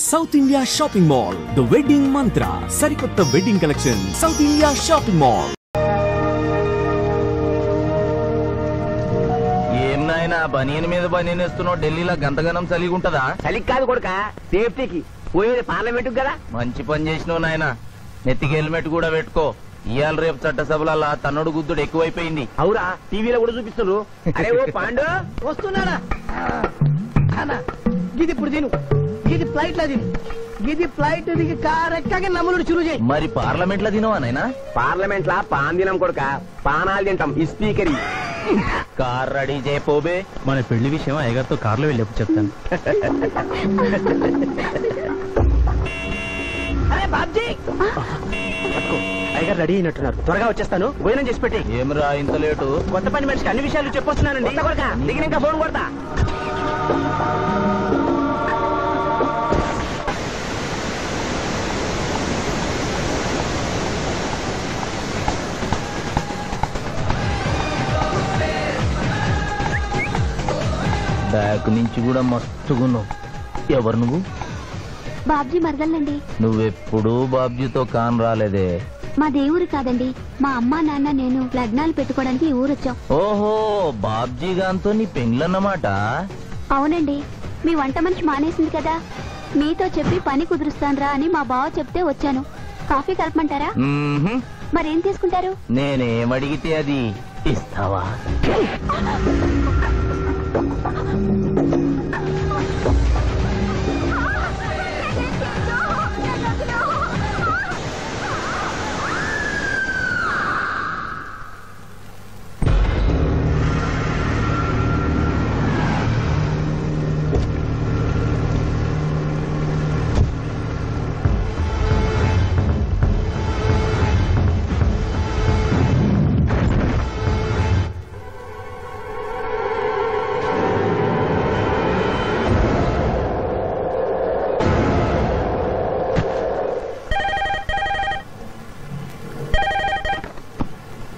South India shopping mall the wedding మంత్ర సరికొత్త wedding collection south India shopping mall. ఏం నాయనా బనీన్ మీద బనీన్ వేస్తున్నావు? ఢిల్లీలో గంతగనం చలిగి ఉంటదా? చలికి కాదు కొడుక, సేఫ్టీకి. పోయేది పార్లమెంట్ కదా. మంచి పని చేసినావు నాయనా. నెత్తికి హెల్మెట్ కూడా పెట్టుకో. ఇవాళ రేపు చట్టసభల తన్నుడు గుద్దుడు ఎక్కువైపోయింది. అవురా, టీవీలో కూడా చూపిస్తున్నారు. అరే ఓ పాండు వస్తున్నాడా? గిది ఇప్పుడు తిను, గిది ఫ్లైట్ లో తిను, గిది ఫ్లైట్ దిగి కార్ ఎక్కగా నమ్ములు చురు చేయి. మరి పార్లమెంట్ లో తినవా నాయనా? పార్లమెంట్ లా పాన్ తినం కొడుక, పానాలు తింటాం. ఈ స్పీకర్ కార్ రెడీ చేయపోబే. మన పెళ్లి విషయం అయ్యగారితో కార్లో వెళ్ళేప్పుడు చెప్తాను. అరే బాబ్జీ, అయ్యగారు రెడీ అయినట్టున్నారు. త్వరగా వచ్చేస్తాను, భోజనం చేసి పెట్టి. ఏమిరా ఇంత లేటు? కొత్త పని మనిషికి అన్ని విషయాలు చెప్పొస్తున్నానండి. దిగినాక ఫోన్ కొడతా. బ్యాక్ నుంచి కూడా మస్తుగున్నావు. ఎవరు నువ్వు? బాబ్జీ మరదలండి. నువ్వెప్పుడూ బాబ్జీతో కాన్ రాలేదే. మా దేవురు కాదండి, మా అమ్మా నాన్న నేను లగ్నాలు పెట్టుకోవడానికి ఈ ఊరొచ్చాం. ఓహో, బాబ్జీ గాంతో నీ పెండ్లన్నమాట. అవునండి, మీ వంట మనిషి మానేసింది కదా, మీతో చెప్పి పని కుదురుస్తానురా అని మా బావ చెప్తే వచ్చాను. కాఫీ కలపమంటారా? మరేం తీసుకుంటారు? నేనేమడిగితే అది ఇస్తావా?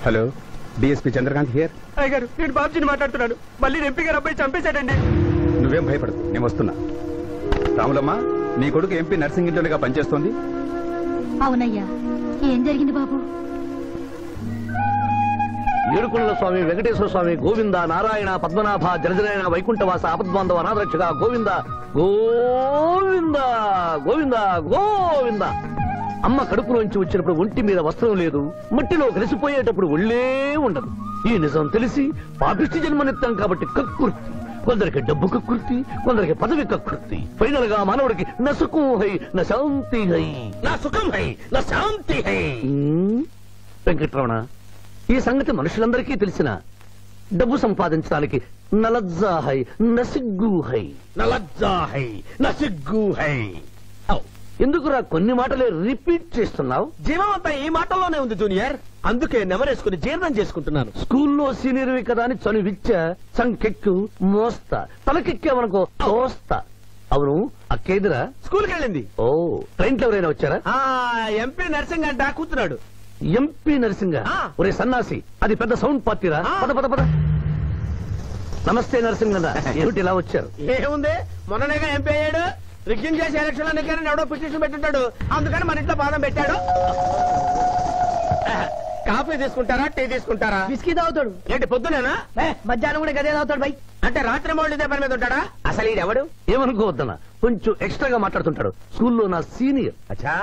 Hello, DSP Chandrakanth here. అయ్యగారు, నేను బాబ్జీని మాట్లాడుతున్నాను. మళ్ళీ ఎంపీ గారు అబ్బాయి చంపేశాడండి. నువ్వేం భయపడదు, నేను వస్తున్నా. రాములమ్మ, నీ కొడుకు ఎంపీ నర్సింగ్ ఇంటర్గా పనిచేస్తోంది. అవునయ్యా, ఏం జరిగింది బాబు? ఏడుకొండల స్వామి, వెంకటేశ్వర స్వామి, గోవింద, నారాయణ, పద్మనాభ, జలజనాయన, వైకుంఠవాస, ఆపద్బాంధవ, అనాథరక్షక, గోవింద గోవింద గోవింద గోవింద. అమ్మ కడుపులోంచి వచ్చినప్పుడు ఒంటి మీద వస్త్రం లేదు, మట్టిలో కలిసిపోయేటప్పుడు ఒళ్ళే ఉండదు. ఈ నిజం తెలిసి పాపిష్టి జన్మనిత్తాం కాబట్టి కక్కుర్తి. కొందరికి డబ్బు కక్కుర్తి, కొందరికి పదవి కక్కుర్తి. ఫైనల్ గా మానవుడికి నా సుఖం హై, నా శాంతి హై, నా సుఖం హై, నా శాంతి హై. వెంకటరమణ, ఈ సంగతి మనుషులందరికీ తెలిసిన డబ్బు సంపాదించడానికి నలజ్జా హై, నసిగ్గు హై, నలజ్జా హై, నసిగ్గు హై. ఎందుకురా కొన్ని మాటలే రిపీట్ చేస్తున్నావు? జీవం అంతా ఈ మాటల్లోనే ఉంది జూనియర్, అందుకే నెమరేసుకుని జీర్ణం చేసుకుంటున్నాను. స్కూల్లో సీనియర్వి కదా అని చనువిచ్చ సంకెక్కు మోస్తా, తలకెక్కావనుకో తోస్తా. అవును, అక్కేదిరా స్కూల్కి వెళ్ళింది. ఓ, ట్రైన్లో ఎవరైనా వచ్చారా? ఎంపీ నర్సింగ్ అంట కూర్చున్నాడు. ఎంపీ నరసింగ? ఒరే సన్నాసి, అది పెద్ద సౌండ్ పార్టీరా. పద పద పద. నమస్తే నరసింగ, ఏమిటి ఇలా వచ్చారు? ఏముంది, మొన్ననేగా ఎంపీ అయ్యాడు. రిగ్గింగ్ చేసి ఎలక్షన్ అన్నికని ఎవడో పిటిషన్ పెట్టుంటాడు, అందుకని మన ఇంట్లో బాదం పెట్టాడు. కాఫీ తీసుకుంటారా, టీ తీసుకుంటారా? బిస్కీ తాగుతాడు. ఏంటి పొద్దునేనా? మధ్యాహ్నం కూడా గదే తాగుతాడు బై. అంటే రాత్రి మౌళ్ళు ఇదే పని మీద ఉంటాడా? అసలు ఇది ఎవడు? ఏమనుకోవద్దన్నా, కొంచెం ఎక్స్ట్రాగా మాట్లాడుతుంటాడు. స్కూల్లో నా సీనియర్. అచ్చా,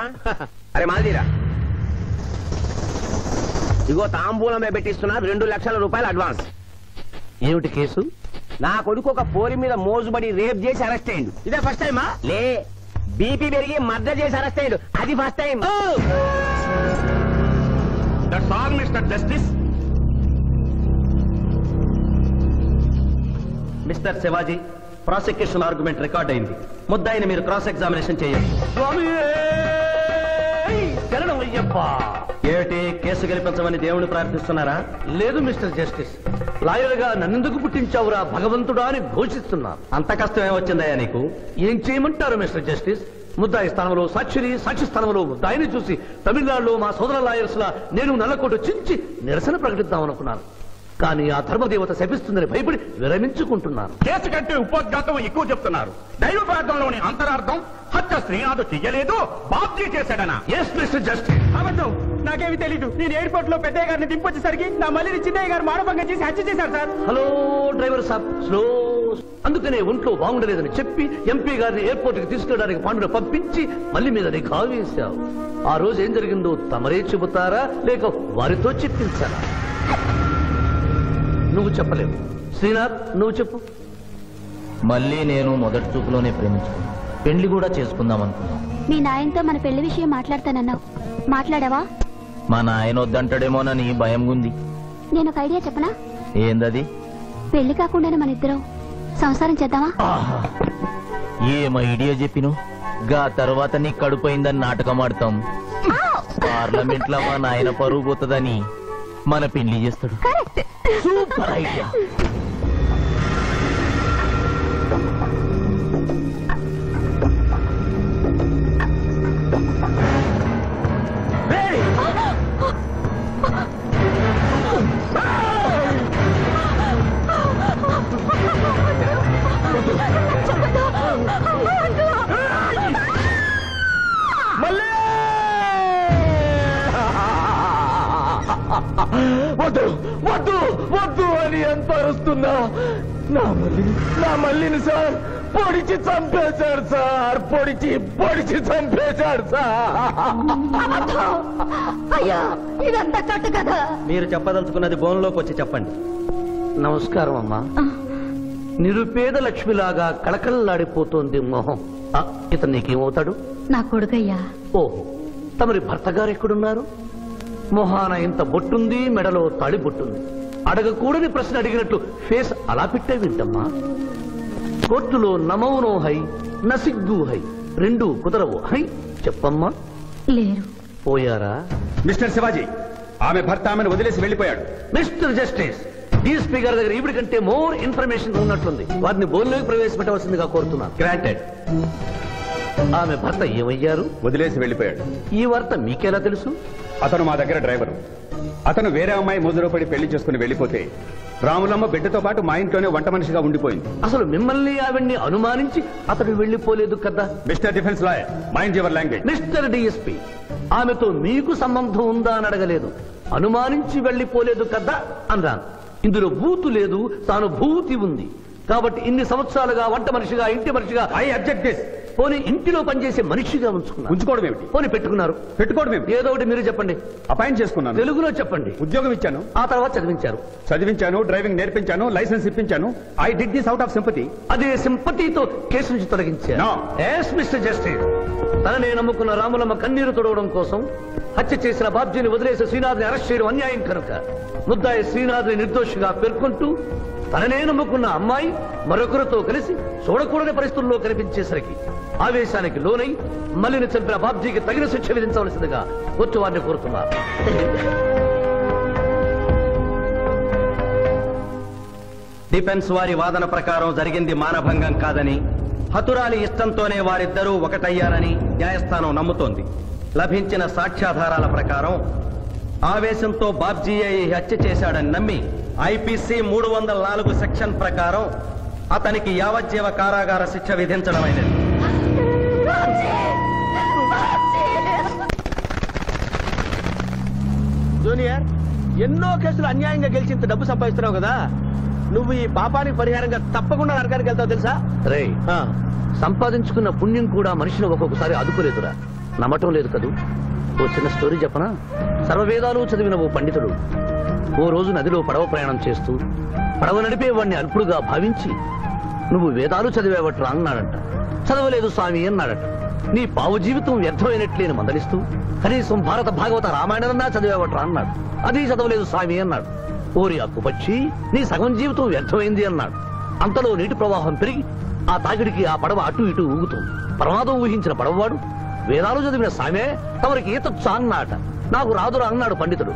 అరే మాదిరా, ఇగో తాంబూలమే పెట్టిస్తున్నా, 2 లక్షల రూపాయలు అడ్వాన్స్. ఏమిటి కేసు? నా కొడుకు ఒక పోరి మీద మోజుబడి రేప్ చేసి అరెస్ట్ అయ్యిండు. ఇదే ఫస్ట్ టైమా? లే, బీపీ పెరిగి మర్డర్ చేసి అరెస్ట్ అయ్యాడు, అది first time. That's all mister justice. Mister Shivaji, prosecution argument record అయింది. ముద్దాయిని మీరు క్రాస్ ఎగ్జామినేషన్ చేయండి. ఏమిటి, కేసు గెలిపించమని దేవుని ప్రార్థిస్తున్నారా? లేదు మిస్టర్ జస్టిస్, లాయర్ గా నన్నెందుకు పుట్టించావురా భగవంతుడా అని ఘోషిస్తున్నా. అంత కష్టం ఏమొచ్చిందయ్యా నీకు? ఏం చేయమంటారు మిస్టర్ జస్టిస్? ముద్దాయి స్థానంలో సాక్షిని, సాక్షి స్థానంలో ముద్దాయిని చూసి తమిళనాడులో మా సోదర లాయర్స్ లా నేను నల్లకోటు చించి నిరసన ప్రకటిద్దామనుకున్నాను. కానీ ఆ ధర్మదేవత శపిస్తుందని భయపడి విరమించుకుంటున్నాను. కేసు కంటే ఉపోద్ఘాతం ఎక్కువ చెప్తున్నారు. దైవ ప్రార్థనలోని అంతరార్థం హత్య శ్రీనాథు చెయ్యలేదు, బాబ్జీ చేశాడనా? Yes mister justice. అబద్ధం, నాకేమి తెలీదు. నేను ఎయిర్పోర్ట్ లో పెద్దయ్య గారిని దింపొచ్చేసరికి నా మళ్ళీ చిన్నయ్య గారు మానభంగం చేసి హత్య చేశారు సార్. హలో డ్రైవర్ సాబ్, స్లో. అందుకనే ఒంట్లో బాగుండలేదని చెప్పి ఎంపీ గారిని ఎయిర్పోర్ట్ కి తీసుకెళ్ళడానికి పాండును పంపించి మళ్ళీ మీద నీకు ఆవేశావు. ఆ రోజు ఏం జరిగిందో తమరే చెబుతారా లేక వారితో చెప్పించారా? నువ్వు చెప్పలేవు. శ్రీనాథ్, నువ్వు చెప్పు. మళ్ళీ నేను మొదటి చూపులోనే ప్రేమించుకున్నాను. పెళ్లి కూడా చేసుకుందాం అనుకున్నాను. మీ నాయనతో మన పెళ్లి విషయం మాట్లాడతానన్నావు, మాట్లాడావా? మా నాయన వద్దంటాడేమోనని భయం ఉంది. నేను ఒక ఐడియా చెప్పనా? ఏందది? పెళ్లి కాకుండానే మన ఇద్దరం సంసారం చేద్దామా? ఏం ఐడియా చెప్పిను? గా తర్వాత నీ కడుపోయిందని నాటకం ఆడతాం. పార్లమెంట్ లో మా నాయన పరువు పోతుందని మన పెళ్లి చేస్తాడు. Super idea. వద్దు వద్దు వద్దు అని ఎంత అరుస్తున్నా నా మల్లిని సార్ పొడిచి చంపేశాడు సార్. పొడిచి చంపేశాడు సార్. అయ్యా, ఇదంతా కట్టు కదా. మీరు చెప్పదలుచుకున్నది బోన్లోకి వచ్చి చెప్పండి. నమస్కారం అమ్మా. నిరుపేద లక్ష్మిలాగా కళకళలాడిపోతోంది మొహం. ఇతను నీకేమవుతాడు? నా కొడుకయ్యా. ఓహో, తమరి భర్త గారు ఎక్కడున్నారు? మొహాన ఇంత బొట్టుంది, మెడలో తాళి బొట్టుంది. అడగకూడని ప్రశ్న అడిగినట్లు ఫేస్ అలా పెట్టే వింటమ్మా. కోర్టులో నమౌనో హై, నసిగ్గు హై, రెండు కుదరవు హై. చెప్పమ్మా. లేరు. పోయారా? మిస్టర్ శివాజీ, ఆమె భర్త ఆమెను వదిలేసి వెళ్లిపోయాడు. మిస్టర్ జస్టిస్, డీఎస్పీ గారి దగ్గర ఈవిడి కంటే మోర్ ఇన్ఫర్మేషన్ ఉన్నట్లుంది. వారిని బోన్లోకి ప్రవేశపెట్టవలసిందిగా కోరుతున్నాను. గ్రాంటెడ్. ఆమె భర్త ఏమయ్యారు? వదిలేసి వెళ్లిపోయాడు. ఈ వార్త మీకెలా తెలుసు? అతను మా దగ్గర డ్రైవరు. అతను వేరే అమ్మాయి మోజులో పడి పెళ్లి చేసుకుని వెళ్లిపోతే రాములమ్మ బిడ్డతో పాటు మా ఇంట్లోనే వంట మనిషిగా ఉండిపోయింది. అసలు మిమ్మల్ని ఆవిడ్ని అనుమానించి అతడు వెళ్లిపోలేదు కదా? Mister defence lawyer, mind your language. Mister DSP, ఆమెతో మీకు సంబంధం ఉందా అని అడగలేదు, అనుమానించి వెళ్లిపోలేదు కదా అన్నాను. ఇందులో బూతు లేదు, తాను భూతి ఉంది. కాబట్టి ఇన్ని సంవత్సరాలుగా వంట మనిషిగా, ఇంటి మనిషిగా, ఐ అబ్జెక్ట్ దిస్. పోనీ ఇంటిలో పనిచేసే మనిషిగా ఉంచుకోవడం ఏమిటి? పోనీ పెట్టుకున్నారు. పెట్టుకోవడం ఏమిటి? ఏదో ఒకటి మీరు చెప్పండి. అపాయింట్ చేసుకున్నాను. తెలుగులో చెప్పండి. ఉద్యోగం ఇచ్చాను. ఆ తర్వాత చదివించారు. చదివించాను, డ్రైవింగ్ నేర్పించాను, లైసెన్స్ ఇప్పించాను. I did this out of sympathy. అదే సింపతితో కేసు నుంచి తొలగించారు. No. ఎస్ మిస్టర్ జస్టిస్, తననే నమ్ముకున్న రాములమ్మ కన్నీరు తొడవడం కోసం హత్య చేసిన బాబ్జీని వదిలేసి శ్రీనాథ్ని అరెస్ట్ చేయడం అన్యాయం కనుక ముద్దాయి శ్రీనాథ్ని నిర్దోషిగా పేర్కొంటూ తననే నమ్ముకున్న అమ్మాయి మరొకరితో కలిసి చూడకూడని పరిస్థితుల్లో కనిపించేసరికి ఆవేశానికి లోనై మల్లిని చంపిన బాబ్జీకి తగిన శిక్ష విధించవలసిందిగా కోర్టు వారిని కోరుతున్నారు. డిఫెన్స్ వారి వాదన ప్రకారం జరిగింది మానభంగం కాదని, హతురాలి ఇష్టంతోనే వారిద్దరూ ఒకటయ్యారని న్యాయస్థానం నమ్ముతోంది. లభించిన సాక్ష్యాధారాల ప్రకారం ఆవేశంతో బాబ్జీయే ఈ హత్య చేశాడని నమ్మి ఐపీసీ 304 సెక్షన్ ప్రకారం అతనికి యావజ్జీవ కారాగార శిక్ష విధించడమైనది. జూనియర్, ఎన్నో కేసులు అన్యాయంగా గెలిచి ఇంత డబ్బు సంపాదిస్తున్నావు కదా, నువ్వు ఈ పాపానికి పరిహారంగా తప్పకుండా నరకానికి వెళ్తావు తెలుసా? రే, సంపాదించుకున్న పుణ్యం కూడా మనిషిని ఒక్కొక్కసారి అదుపులేదురా. నమ్మటం లేదు కదూ. ఓ చిన్న స్టోరీ చెప్పనా? సర్వవేదాలు చదివిన ఓ పండితుడు ఓ రోజు నదిలో పడవ ప్రయాణం చేస్తూ పడవ నడిపే వాడిని అల్పుడుగా భావించి, నువ్వు వేదాలు చదివేవట్రా అన్నాడంట. చదవలేదు స్వామి అన్నాడట. నీ పావు జీవితం వ్యర్థమైనట్లేని మందలిస్తూ, కనీసం భారత భాగవత రామాయణన్నా చదివేవట్రా అన్నాడు. అది చదవలేదు స్వామి అన్నాడు. ఓరి అక్కుపక్షి, నీ సగం జీవితం వ్యర్థమైంది అన్నాడు. అంతలో నీటి ప్రవాహం పెరిగి ఆ తాకిడికి ఆ పడవ అటు ఇటు ఊగుతుంది. ప్రమాదం ఊహించిన పడవవాడు, వేదాలు చదివిన సామే తమరికి ఈతొచ్చా అన్నాట. నాకు రాదురా అన్నాడు పండితుడు.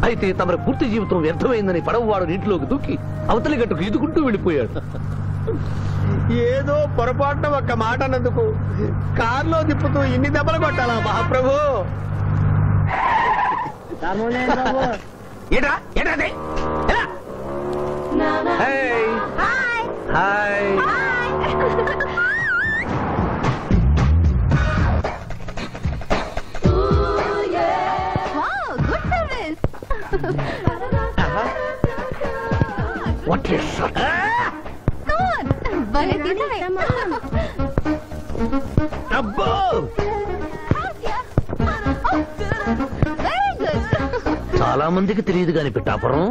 అయితే తమరి పూర్తి జీవితం వ్యర్థమైందని పడవవాడు నీటిలోకి దూకి అవతలి గట్టుకు ఈదుకుంటూ వెళ్ళిపోయాడు. ఏదో పొరపాటున ఒక్క మాట అన్నందుకు కారులో తిప్పుతూ ఇన్ని దెబ్బలు కొట్టాలా మహాప్రభు? ఏట్రా ఏట్రా హాయ్ వాట్ ఇస్ అబ్బో చాలా మందికి తెలియదు కాని పిఠాపురం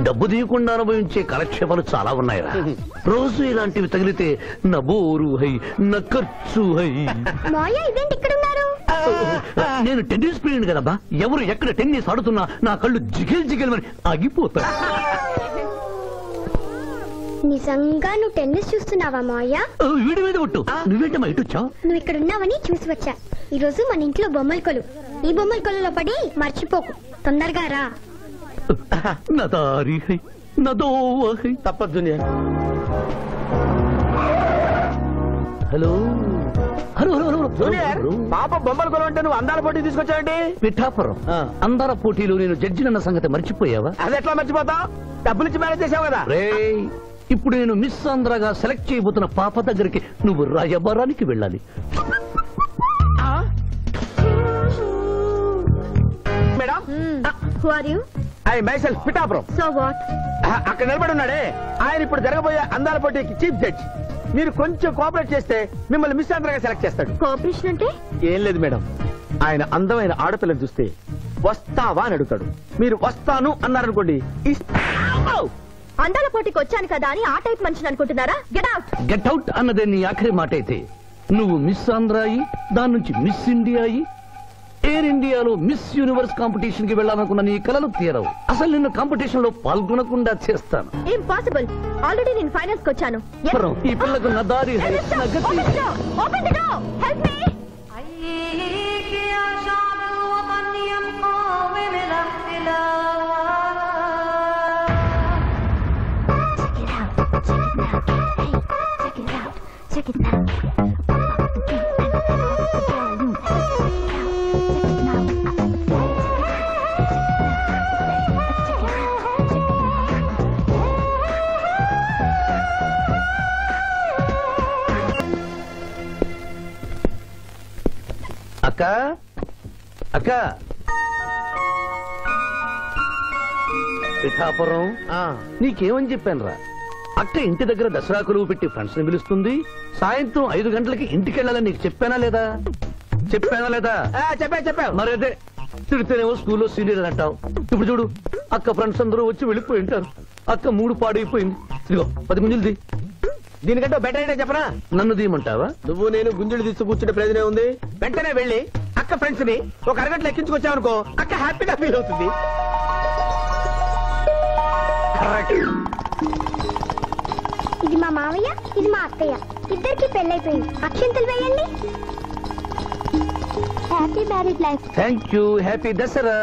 డబ్బు తీయకుండా అనుభవించే కాలక్షేపాలు చాలా ఉన్నాయిరా. రోజు ఇలాంటివి తగిలితే నా బోరు హై నా ఖర్చు హై. నేను టెన్నిస్ ప్లేయర్ కదబ్బా. ఎవరు ఎక్కడ టెన్నిస్ ఆడుతున్నా నా కళ్ళు జిగిల్ జిగిల్ అని ఆగిపోతాయి. నిజంగా నువ్వు టెన్నిస్ చూస్తున్నావా మావయ్య? వీడి మీద కొట్టు. నువ్వేంటమ్మా ఇటు వచ్చావు? నువ్వు ఇక్కడ ఉన్నావని చూసి వచ్చా. ఈ రోజు మన ఇంట్లో బొమ్మల కొలు. ఈ బొమ్మల కొలులో పడి మర్చిపోకు. తొందరగా రా. నా దారి హై నా దోవ హై. తప్పదు. హలో హలో హలో పాప బొమ్మల కొలు అంటే నువ్వు అందాల పోటీ తీసుకొచ్చావండి. పిఠాపురం అందాల పోటీలో నేను జడ్జినన్న సంగతి మర్చిపోయావా? అది ఎట్లా మర్చిపోతావు? డబ్బులిచ్చి మేనేజ్ చేసావు కదా. రేయ్, ఇప్పుడు నేను మిస్ ఆంధ్రగా సెలెక్ట్ చేయబోతున్న పాప దగ్గరికి నువ్వు రాయబారానికి వెళ్ళాలి. Madam Who are you? I myself Pithapuram. So what? అక్కడ నిలబడి ఉన్నాడే ఆయన ఇప్పుడు జరగబోయే అందాల పోటీకి చీఫ్ జడ్జ్. మీరు కొంచెం కోఆపరేట్ చేస్తే మిమ్మల్ని మిస్ ఆంధ్రగా సెలెక్ట్ చేస్తాడు. కోఆపరేషన్ అంటే? ఏం లేదు మేడం, ఆయన అందమైన ఆడపిల్లని చూస్తే వస్తావా అని అడుగుతాడు. మీరు వస్తాను అన్నారనుకోండి. అందాల పోటీకి వచ్చాను కదా అని ఆ టైప్ మనిషిని అనుకుంటున్నారా? Get out. గెట్ అవుట్ అన్నదే నీ ఆఖరి మాట అయితే నువ్వు మిస్ ఆంధ్ర అయ్యి దాని నుంచి మిస్ ఇండియా అయ్యి ఎయిర్ ఇండియాలో మిస్ యూనివర్స్ కాంపిటీషన్ కి వెళ్ళాలనుకున్న నీ కలలు తీరవు. అసలు నిన్ను కాంపిటీషన్ లో పాల్గొనకుండా చేస్తాను. ఇంపాసిబుల్. ఆల్రెడీ నేను ఫైనల్స్ కి వచ్చాను. ఈ పిల్లకు నా దారి హై, నా గతి. Open the door. Help me. Check it out. అక్క అక్క పిఠాపురం నీకేమని చెప్పాను రా? అక్క ఇంటి దగ్గర దసరా కొలువు పెట్టి ఫ్రెండ్స్ ని పిలుస్తుంది. సాయంత్రం 5 గంటలకి ఇంటికి వెళ్ళాలని నీకు చెప్పానా లేదా? చెప్పావు. మరైతే తిడితేనేమో స్కూల్లో సీనియర్ అని అంటావు. ఇప్పుడు చూడు, అక్క ఫ్రెండ్స్ అందరూ వచ్చి వెళ్ళిపోయి ఉంటారు. అక్క మూడు పాడైపోయింది. ఇదిగో 10 గుంజులు దీనికంటే బెటర్ అయితే చెప్పనా? నన్ను దీయమంటావా? నువ్వు నేను గుంజులు తీసి కూర్చుంటే ప్రయోజనం ఉంది. వెంటనే వెళ్ళి అక్క ఫ్రెండ్స్ ని ఒక అరగంటలో ఎక్కించుకొచ్చావనుకో, అక్క హ్యాపీగా ఫీల్ అవుతుంది. ఇది మా మావయ్య, ఇది మా అత్తయ్య. ఇద్దరికి పెళ్ళైపోయింది. అక్షంతలు వేయండి. Happy married life. Thank you. Happy Dasara.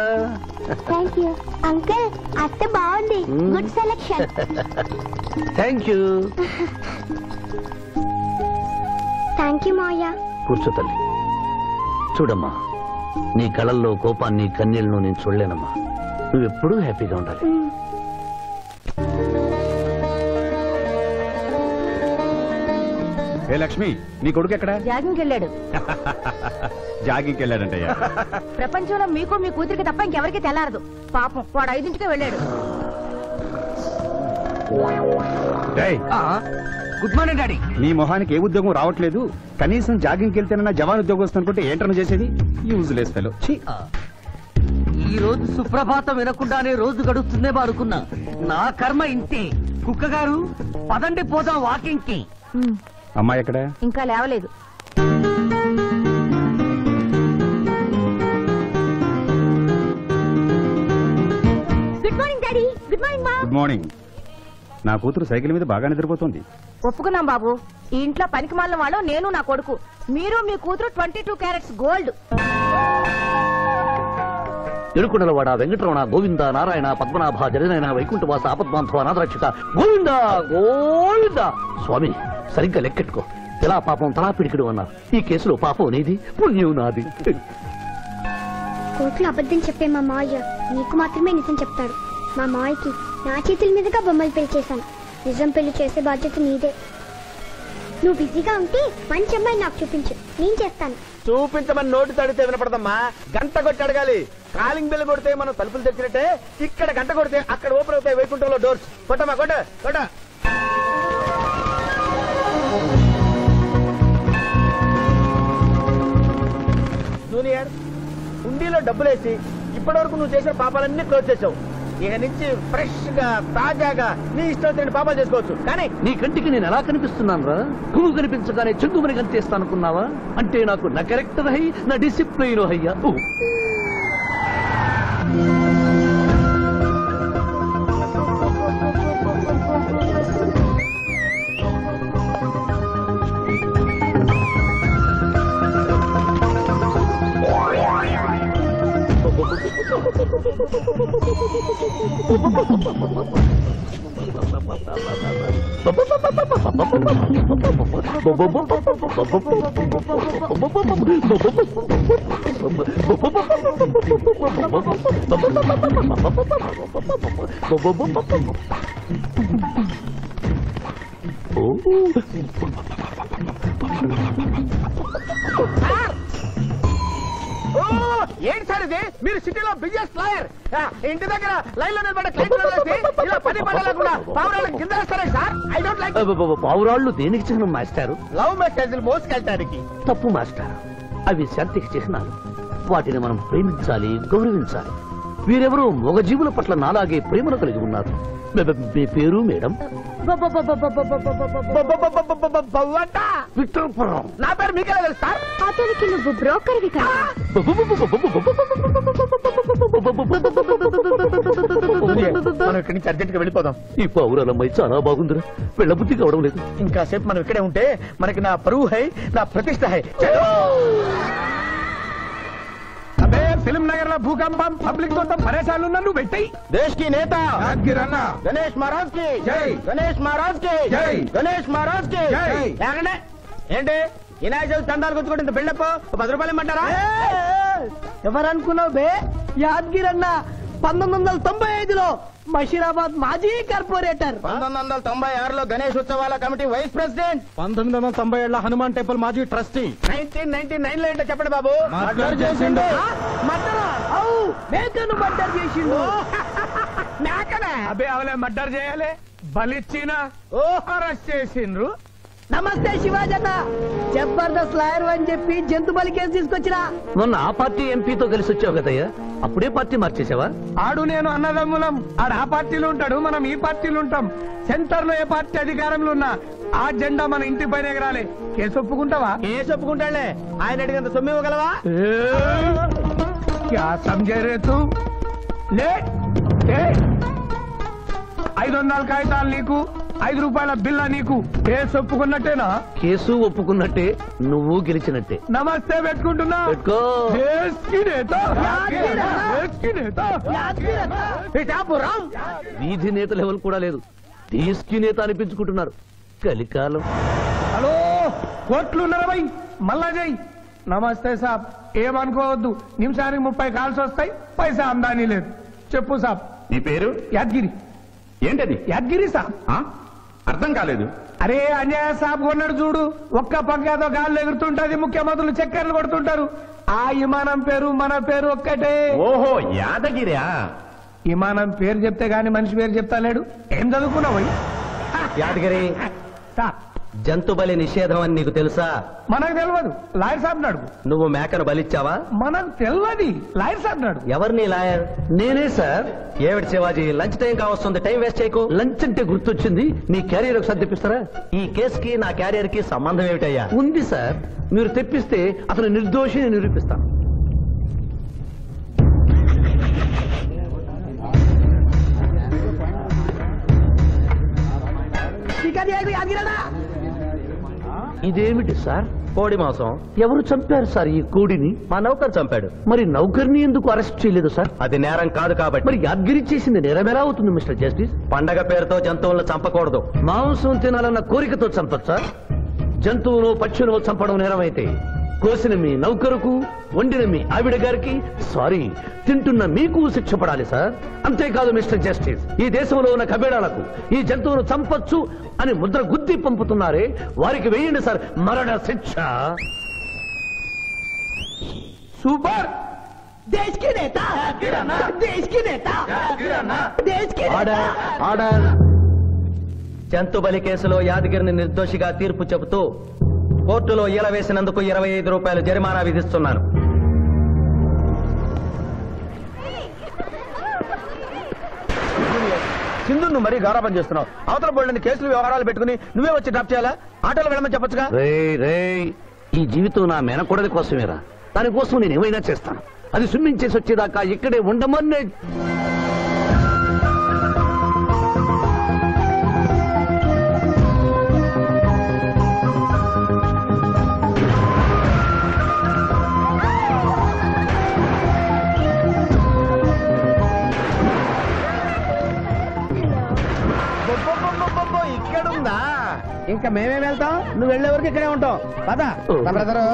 Thank you uncle. అత్త బాగుంది. Good selection. Thank you. Thank you మావయ్య. కూర్చో తల్లి. చూడమ్మా, నీ కళల్లో కోపాన్ని కన్నీళ్లను నేను చూడలేనమ్మా. నువ్వెప్పుడూ హ్యాపీగా ఉండాలి. ఏ లక్ష్మి, నీ కొడుకు ఎక్కడా? జాగింగ్కి వెళ్ళాడు. జాగింగ్కి వెళ్ళాడంటయ్యా. ప్రపంచంలో మీకు మీ కూతురికి తప్ప ఇంకెవరికి తెల్లారదు. పాపం వాడు 5ంటికే వెళ్ళాడు. Good morning daddy. నీ మొహానికి ఏ ఉద్యోగం రావట్లేదు. కనీసం జాగింగ్కి వెళ్తేనన్నా జవాన్ ఉద్యోగం వస్తుందంటే ఏంటన్నా చేసేది? Useless fellow. ఈ రోజు సుప్రభాతం వినకుండానే రోజు గడుస్తుందే అనుకున్నా. నా కర్మ ఇంతే. కుక్క గారు పదండి పోదాం వాకింగ్ కి. అమ్మాయి ఎక్కడ? ఇంకా లేవలేదు. Good morning daddy. Good morning మా. Good morning. నా కూతురు సైకిల్ మీద బాగా నిద్రపోతుంది. ఒప్పుకున్నాం బాబు. ఈ ఇంట్లో పనికి మాలిన వాళ్ళు నేను, నా కొడుకు. మీరు మీ కూతురు 22 క్యారెట్స్ గోల్డ్. ఎరుకుడలవాడ వెంకటరమణ గోవింద నారాయణ పద్మనాభ జగనైన వైకుంఠవాస ఆపద్బాంధవ అనాథరక్షక గోవింద గోవింద. స్వామి, సరిగ్గా లెక్కెట్టుకో. ఎలా పాపం తలా పిడికిడు అన్నారు. ఈ కేసులో పాపం నీది, పుణ్యం నాది. కోర్టులో అబద్ధం చెప్పే మా మావయ్య నీకు మాత్రమే నిజం చెప్తాడు. మా మావయ్యకి నా చేతుల మీదుగా బొమ్మలు పెళ్లి చేశాను. నిజం పెళ్లి చేసే బాధ్యత నీదే. నువ్వు బిజీగా ఉంటే మంచి అమ్మాయి నాకు చూపించు, నేను చేస్తాను. చూపించమని నోటి తడితే వినపడదమ్మా. గంట కొట్టి అడగాలి. కాలింగ్ బిల్ కొడితే మనం తలుపులు తెచ్చినట్టే ఇక్కడ గంట కొడితే అక్కడ ఓపెన్ అవుతాయి వైకుంఠంలో డోర్స్. కొట్టమ్మా, కొట్ట కొట్ట. జూనియర్, హుండీలో డబ్బులేసి ఇప్పటి వరకు నువ్వు చేసిన పాపాలన్నీ క్లోజ్ చేసావు. ఇక నుంచి ఫ్రెష్ గా తాజాగా నీ ఇష్టం వచ్చిన పాపాలు చేసుకోవచ్చు. కానీ నీ కంటికి నేను ఎలా కనిపిస్తున్నాను రా? పువ్వు కనిపించగానే చెంగుమని కనిపిస్తానుకున్నావా? అంటే నాకు నా క్యారెక్టర్ హై, నా డిసిప్లిన్ హయ్యా. ఏంటి సార్ ఇది? మీరు సిటీలో బిజినెస్ లాయర్, ఇంటి దగ్గర లైన్ లో నిలబడే క్లయింట్ ఇలా 10 పడలేకుండా పావురాళ్ళకి కింద వేస్తారే సార్. I don't like. పావురాళ్ళు దేనికి చిహ్నం మాస్టారు? లవ్ మెసేజ్లు మోసుకెళ్ళటానికి. తప్పు మాస్టర్, అవి శాంతికి చిహ్నాలు. వాటిని మనం ప్రేమించాలి, గౌరవించాలి. వీరెవరూ మగజీవుల పట్ల నాలాగే ప్రేమను కలిగి ఉన్నారు. మీ పేరు మేడం? విక్టర్పురం. నా పేరు మీకెలా తెలుసు సార్? అతనికి నువ్వు బ్రోకర్వి కదా. మనం ఇక్కడి నుంచి అర్జెంట్ గా వెళ్ళిపోదాం. ఈ పావురాలమ్మాయి చాలా బాగుందిరా, వెళ్ళబుద్ధి కావడం లేదు. ఇంకాసేపు మనం ఇక్కడే ఉంటే మనకి నా పరువు హై, నా ప్రతిష్ట హై. అబే ఫిల్మ్ నగర్ లో భూకంపం, పబ్లిక్ మొత్తం పరేషాన్లు ఉన్నా నువ్వు పెట్టాయి. దేశ్ కి నేత గణేష్ మహారాజ్ కి జై, గణేష్ మహారాజ్ కి జై, గణేష్ మహారాజ్ కి జై. ఏంటి వినాయక చవితి చందాలు గుర్తుకుంటే ఇంత బిల్డప్ 10 రూపాయలు ఇమ్మంటారా? ఎవరనుకున్నావు బే? యాద్గిరన్న 1995లో మషీరాబాద్ మాజీ కార్పొరేటర్, 1996లో గణేష్ ఉత్సవాల కమిటీ వైస్ ప్రెసిడెంట్, 1997లో హనుమాన్ టెంపుల్ మాజీ ట్రస్టీ, 1999లో ఏంటో చెప్పండి బాబు. మర్డర్ చేసిండు. మర్డరా? అవు, మేకను మర్డర్ చేసిండు. మేకనే? అబ్బే అవలే మర్డర్ చేయాలి, బలిచ్చిన అరెస్ట్ చేసిండ్రు. నమస్తే శివాజన్న, జబర్దస్త్ లాయర్ అని చెప్పి జంతు బలి కేసు తీసుకొచ్చినా. మొన్న ఆ పార్టీ ఎంపీతో కలిసి వచ్చావు కదయ్యా, అప్పుడే పార్టీ మార్చేసావా? ఆడు నేను అన్నదమ్ములం. ఆడు ఆ పార్టీలో ఉంటాడు, మనం ఈ పార్టీలో ఉంటాం. సెంటర్ లో ఏ పార్టీ అధికారంలో ఉన్నా ఆ జెండా మన ఇంటి పైన ఎగరాలి. కేసు ఒప్పుకుంటావా? కేసు ఒప్పుకుంటాడులే. ఆయన అడిగినంత సొమ్ము ఇవ్వగలవా? క్యా సమझे रे तू? లే 500 కాగితాలు నీకు, 5 రూపాయల బిల్లా నీకు. కేసు ఒప్పుకున్నట్టేనా? కేసు ఒప్పుకున్నట్టే, నువ్వు గెలిచినట్టే. నమస్తే పెట్టుకుంటున్నా. పెట్టుకో. దేశ్ కి నేత, దేశ్ కి నేత. పిఠాపురం వీధి నేత లెవెల్ కూడా లేదు, దేశీ నేత అనిపించుకుంటున్నారు. కలికాలం. హలో, కోట్లు 40 మళ్ళా జై. నమస్తే సాబ్, ఏమనుకోవద్దు. నిమిషానికి 30 కాల్స్ వస్తాయి, పైసా ఆమ్దానీ లేదు. చెప్పు సాబ్. నీ పేరు? యాద్గిరి. ఏంటది? యాద్గిరి సాబ్. అర్థం కాలేదు. అరే అన్యాయ సాబ్ కొన్నాడు చూడు, ఒక్క పక్కతో గాల్లో ఎగురుతుంటది, ముఖ్యమంత్రులు చక్కర్లు కొడుతుంటారు. ఆ విమానం పేరు మన పేరు ఒక్కటే. ఓహో, యాదగిరా. విమానం పేరు చెప్తే గాని మనిషి పేరు చెప్తా లేడు. ఏం చదువుకున్నావు? యాదగిరి సాబ్, జంతు బలి నిషేధం అని నీకు తెలుసా? మనకు తెలియదు, లాయర్ సాబ్ నాడు. నువ్వు మేకను బలిచ్చావా? మనకు తెలియదు, లాయర్ సాబ్ నాడు. ఎవరిని లాయర్? నేనే సార్. ఏమిటి శివాజీ, లంచ్ టైం కావస్తుంది, టైం వేస్ట్ చేయకు. లంచ్ అంటే గుర్తొచ్చింది, మీ క్యారియర్ ఒకసారి తెప్పిస్తారా? ఈ కేసుకి నా క్యారియర్ కి సంబంధం ఏమిటయ్యా? ఉంది సార్, మీరు తెప్పిస్తే అతను నిర్దోషి నిరూపిస్తాను. ఇదేమిటి సార్? కోడి మాంసం. ఎవరు చంపారు సార్ ఈ కోడిని? మా నౌకర్ చంపాడు. మరి నౌకర్ని ఎందుకు అరెస్ట్ చేయలేదు సార్? అది నేరం కాదు కాబట్టి. మరి యాద్గిరి చేసింది నేరమేలా అవుతుంది మిస్టర్ జస్టిస్? పండగ పేరుతో జంతువులను చంపకూడదు. మాంసం తినాలన్న కోరికతో చంపచ్చా? జంతువును పక్షులను చంపడం నేరమైతే కోసిన మీ నౌకరుకు, వండిన మీ ఆవిడ గారికి, సారీ తింటున్న మీకు శిక్ష పడాలి సార్. అంతేకాదు మిస్టర్ జస్టిస్, ఈ దేశంలో ఉన్న కబేడాలకు ఈ జంతువును చంపొచ్చు అని ముద్ర గుద్ది పంపుతున్నారే, వారికి వేయండి సార్ మరణ శిక్ష. సూపర్. దేశ్ కి నేత, దేశ్ కి నేత, దేశ్ కి ఆర్డర్, ఆర్డర్. జంతు బలి కేసులో యాదగిరిని నిర్దోషిగా తీర్పు చెబుతూ కోర్టులో ఈల వేసినందుకు 25 రూపాయలు జరిమానా విధిస్తున్నాను. సింధు నువ్వు మరీ గారాబం చేస్తున్నావు. అవతల బోల్డని కేసులు వ్యవహారాలు పెట్టుకుని నువ్వే వచ్చి డ్రాప్ చేయాలా? ఆటోలో వెళ్ళమని చెప్పొచ్చుగా. ఈ జీవితం నా మేనకూడది కోసమేరా, దానికోసం నేను ఏమైనా చేస్తాను. అది స్విమ్మింగ్ చేసి వచ్చేదాకా ఇక్కడే ఉండమని. ఇక్కడుందా? ఇంకా మేమే వెళ్తాం, నువ్వు వెళ్లే వరకు ఇక్కడే ఉంటాం. పదా బ్రదరు.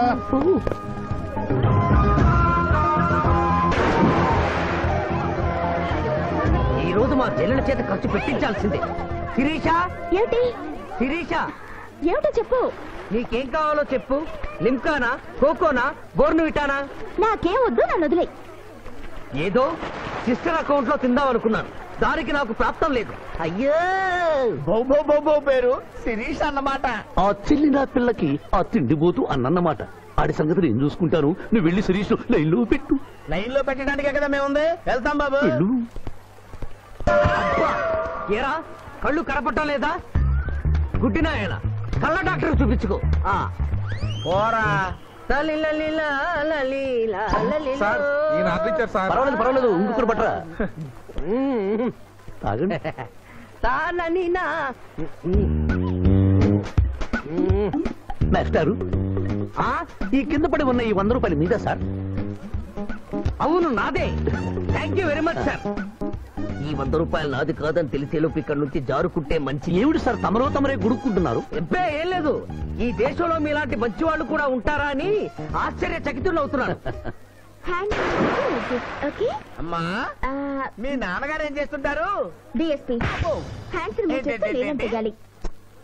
ఈ రోజు మా చెల్లెల చేత ఖర్చు పెట్టించాల్సిందే. శిరీష, ఏమిటి శిరీష, ఏమిటో చెప్పు. నీకేం కావాలో చెప్పు. లిమ్కానా, కోకోనా, బోర్నువిటానా? నాకేం వద్దు, నన్ను వదిలే. ఏదో సిస్టర్ అకౌంట్ లో తిందామనుకున్నాను, దానికి నాకు ప్రాప్తం లేదు. అయ్యో, బౌబో పేరు శిరీష్ అన్నమాట. ఆ చెల్లి నా పిల్లకి ఆ తిండిపోతూ అన్నమాట. ఆడి సంగతి నేను చూసుకుంటాను, నువ్వు వెళ్ళి శిరీష్ లైన్లో పెట్టు. లైన్ లో పెట్టడానికే కదా మేముంది. వెళ్తాం బాబు. ఏరా కళ్ళు కనపడటం లేదా? గుడ్డినాయన కళ్ళ డాక్టర్ చూపించుకో. పోరా. పర్వాలేదు ఇంకొకరు పట్టరా. తాగండి. మాస్టారు, ఈ కింద పడి ఉన్న ఈ 100 రూపాయలు మీద సార్? అవును, నాదే. Thank you very much sir. ఈ 100 రూపాయలు నాది కాదని తెలిసేలోపు ఇక్కడ నుంచి జారుకుంటే మంచి. ఏమిటి సార్ తమరే గుడుక్కుంటున్నారు? ఎబ్బే ఏం లేదు, ఈ దేశంలో మీలాంటి మంచి వాళ్ళు కూడా ఉంటారా అని ఆశ్చర్యచకితులు అవుతున్నాను. అమ్మా, మీ నాన్నగారు ఏం చేస్తుంటారు? డిఎస్పీ హ్యాండ్స్ రిమూవ్ చేస్తే లేనం తెగాలి.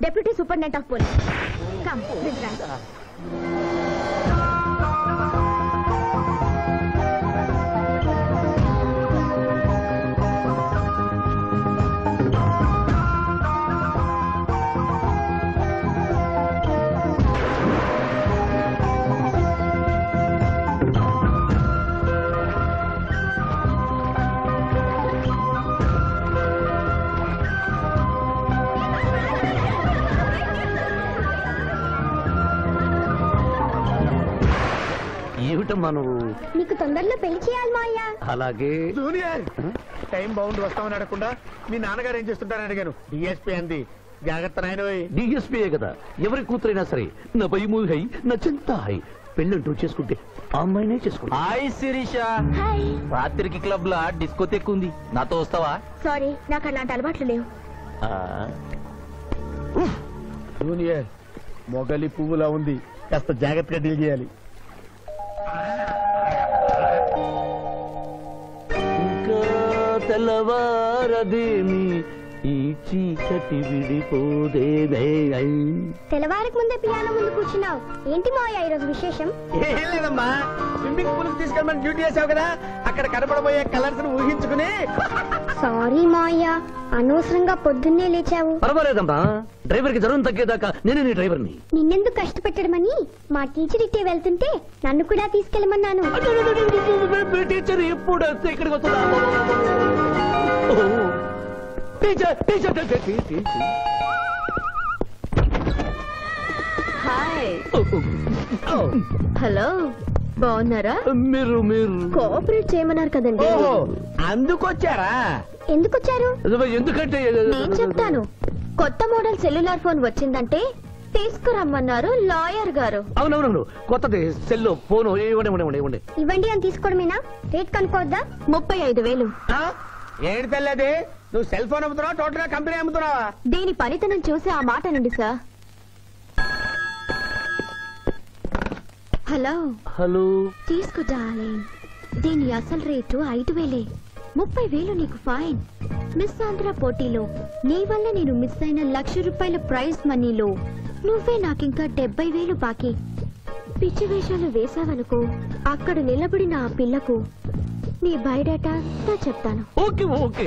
Deputy superintendent of police. Come please right. ఏమిటమ్మా నువ్వు? నీకు తొందరలో పెళ్లి చేయాలి మావయ్య. అలాగే. జూనియర్, టైం బాగుండి వస్తామని అడగకుండా మీ నాన్నగారు ఏం చేస్తుంటారని అడిగాను. డిఎస్పీ అంది. జాగ్రత్త నాయన. డిఎస్పీయే కదా, ఎవరి కూతురైనా సరే నా భయము హై, నా చింత హై. పెళ్ళంటూ చేసుకుంటే ఆ అమ్మాయినే చేసుకుంటా. హాయ్ శిరీష. హాయ్. రాత్రికి క్లబ్ లా డిస్కోతెక్ ఉంది, నాతో వస్తావా? సారీ, నాకు అలాంటి అలవాట్లు లేవు. జూనియర్, మొగలి పువ్వులా ఉంది, కాస్త జాగ్రత్తగా డీల్ చేయాలి. ఇంకా తెల్లవారదేమి ఈ చీకటి విడిపోదేమే. తెల్లవారికి ముందే పియానో ముందు కూర్చున్నావు. ఏంటి మావయ్య ఈ రోజు విశేషం? ఏం లేదమ్మా, స్విమ్మింగ్ పూల్ కి తీసుకెళ్ళమని డ్యూటీ చేసావు కదా, అక్కడ కనపడబోయే కలర్స్ ను ఊహించుకుని. సారీ మావయ్య, అనవసరంగా పొద్దున్నే లేచావు. పర్వాలేదమ్మా, డ్రైవర్ కి జ్వరం తగ్గేదాకా నేనే నీ డ్రైవర్ని. నిన్నెందుకు కష్టపెట్టడమని మా టీచర్ ఇట్టే వెళ్తుంటే నన్ను కూడా తీసుకెళ్ళమన్నాను. టీచర్ ఎప్పుడు వస్తే ఇక్కడికి వస్తుందా? హాయ్. హలో, బాగున్నారా? మీరు కోఆపరేట్ చేయమన్నారు కదండి. ఓహో, అందుకొచ్చారా? ఎందుకొచ్చారు? ఎందుకంటే నేను చెప్తాను. కొత్త మోడల్ సెల్యులార్ ఫోన్ వచ్చిందంటే తీసుకురమ్మన్నారు లాయర్ గారు. అవునవును, కొత్తది సెల్ ఫోన్ ఇవ్వండి. ఇవ్వండి అని తీసుకోవడమేనా? రేట్ కనుక్కోవద్దా? 35,000. ఏంటి తెల్లది, నువ్వు సెల్ ఫోన్ అమ్ముతున్నావా, టోటల్ గా కంపెనీ అమ్ముతున్నావా? దీని పనితనం చూసి ఆ మాట నుండి సార్. హలో హలో తీసుకో డార్లింగ్. దీని అసలు రేటు 5,000. 30,000 నీకు ఫైన్. మిస్ ఆంధ్ర పోటీలో నీ వల్ల నేను మిస్ అయిన ₹1,00,000 ప్రైజ్ మనీలో నువ్వే నాకింకా 70,000 బాకీ. పిచ్చి వేషాలు వేసావనుకో, అక్కడ నిలబడిన ఆ పిల్లకు నీ బయోడేటా చెప్తాను. ఓకే ఓకే,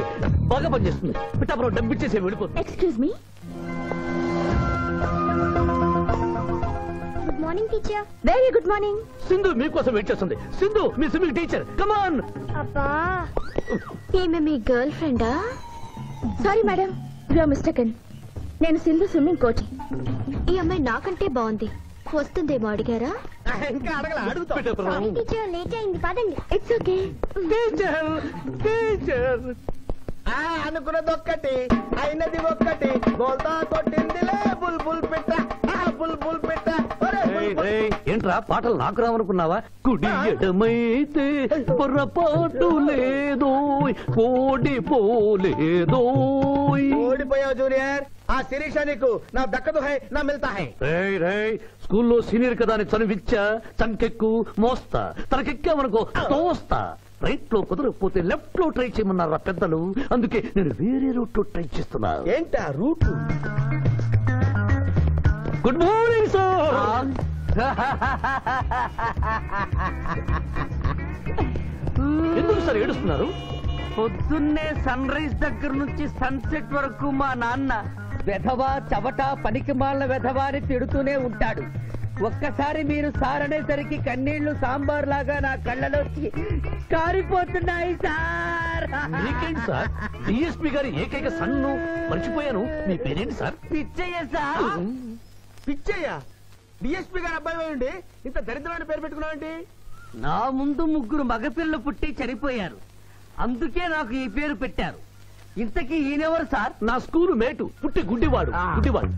బాగా పనిచేస్తుంది. పిఠాపురం డబ్బిచ్చేసి వెళ్ళిపోతుంది. Excuse me. Good morning teacher. Very good morning. Sindhu మీకోసం వెయిట్ చేస్తుంది. సింధు మీ స్విమ్మింగ్ టీచర్, కమ్ ఆన్. అబ్బా, ఈమె మీ గర్ల్ ఫ్రెండా? Sorry madam, you are mistaken. నేను సింధు స్విమ్మింగ్ కోచ్. ఈ అమ్మాయి నాకంటే బాగుంది. వస్తుందేమో అడిగారా? ఇంకా అడగల, అడుగుతా. సారీ టీచర్, లేట్ అయింది, పదండి. It's okay. టీచర్ టీచర్, అనుకున్నది ఒక్కటి, అయినది ఒక్కటి. బోల్తా కొట్టిందిలే బుల్బుల్ పిట్ట, బుల్బుల్ పిట్ట. ఏంట్రా పాటలు నాకు రావనుకున్నావా? కుడి ఎడమైతే పొరపాటు లేదో, ఓడిపోలేదో. ఓడిపోయావు జూనియర్. ఆ శిరీష నీకు నా దక్కదు హై, నా మిల్తా హై. స్కూల్లో సీనియర్ కదా అని చనువిచ్చా, చంకెక్కు మోస్తా, తనకెక్కామనుకో తోస్తా. రైట్ లో కుదరకపోతే లెఫ్ట్ లో ట్రై చేయమన్నారా పెద్దలు. అందుకే నేను వేరే రూట్ లో ట్రై చేస్తున్నా. ఏంటా రూట్? Good morning sir. ఎందుకు సార్ ఏడుస్తున్నారు? పొద్దున్నే సన్ రైజ్ దగ్గర నుంచి సన్సెట్ వరకు మా నాన్న వెధవా చవట పనికిమాల వెధవా అని తిడుతూనే ఉంటాడు. ఒక్కసారి మీరు సార్ అనేసరికి కన్నీళ్లు సాంబార్ లాగా నా కళ్ళలోకి కారిపోతున్నాయి సార్. మీకేంటి సార్? డిఎస్పీ గారి ఏకైక సన్ను మర్చిపోయాను. మీ పేరేంటి sir? Pichchaiah sir. Pichchaiah? DSP గారి అబ్బాయి ఉండి ఇంత దరిద్రమైన పేరు పెట్టుకున్నావండి? నా ముందు 3 మగపిల్లలు పుట్టి చనిపోయారు, అందుకే నాకు ఈ పేరు పెట్టారు. ఇంతకీ ఈయనెవరు సార్? నా స్కూలు మేటు, పుట్టి గుడ్డివాడు. గుడ్డివాడు.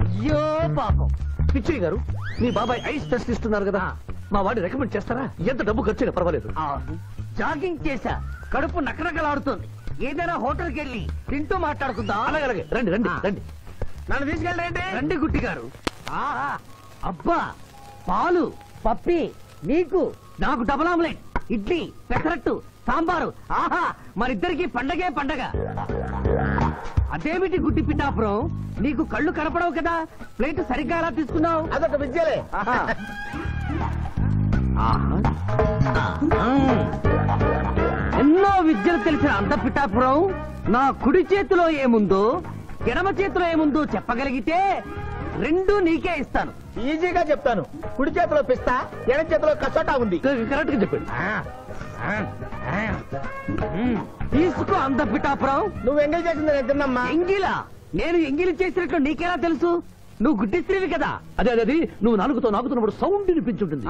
అయ్యో పాపం. పిచ్చయ్య గారు, మీ బాబాయ్ ఐస్ టెస్ట్ ఇస్తున్నారు కదా, మా వాడిని రికమెండ్ చేస్తారా? ఎంత డబ్బు ఖర్చు పర్వాలేదు. జాగింగ్ చేశా, కడుపు నకనకలాడుతోంది. ఏదైనా హోటల్కి వెళ్ళి తింటూ మాట్లాడుకుందాం. అలాగే రండి రండి రండి. నన్ను తీసుకెళ్ళండి. రండి గుట్టి గారు. అబ్బా, పాలు పప్పి, నీకు నాకు డబుల్ ఆమ్లెట్, ఇడ్లీ పెసరట్టు సాంబారు. ఆహా, మరిద్దరికి పండగే పండగ. అదేమిటి గుడ్డి పిఠాపురం, నీకు కళ్ళు కనపడవు కదా, ప్లేట్ సరిగ్గా ఎలా తీసుకున్నావు? అదొక విద్యలే. ఎన్నో విద్యలు తెలిసిన అంత పిఠాపురం నా కుడి చేతిలో ఏముందో ఎడమ చేతిలో ఏముందో చెప్పగలిగితే 2 నీకే ఇస్తాను. ఈజీగా చెప్తాను. కుడి చేతిలో పిస్తా, ఎడ చేతిలో కసోటా ఉంది. కరెక్ట్ గా చెప్పండి. తీసుకో అంత పిఠాపురం. నువ్వు ఎంగిల్ చేసింది నేను తిన్నమ్మా. ఎంగిలా? నేను ఎంగిలి చేసినట్లు నీకెలా తెలుసు? నువ్వు గుడ్డిస్త్రీవి కదా. అదే అది నువ్వు నాలుగుతో నాకుతున్నప్పుడు సౌండ్ వినిపించుంటుంది.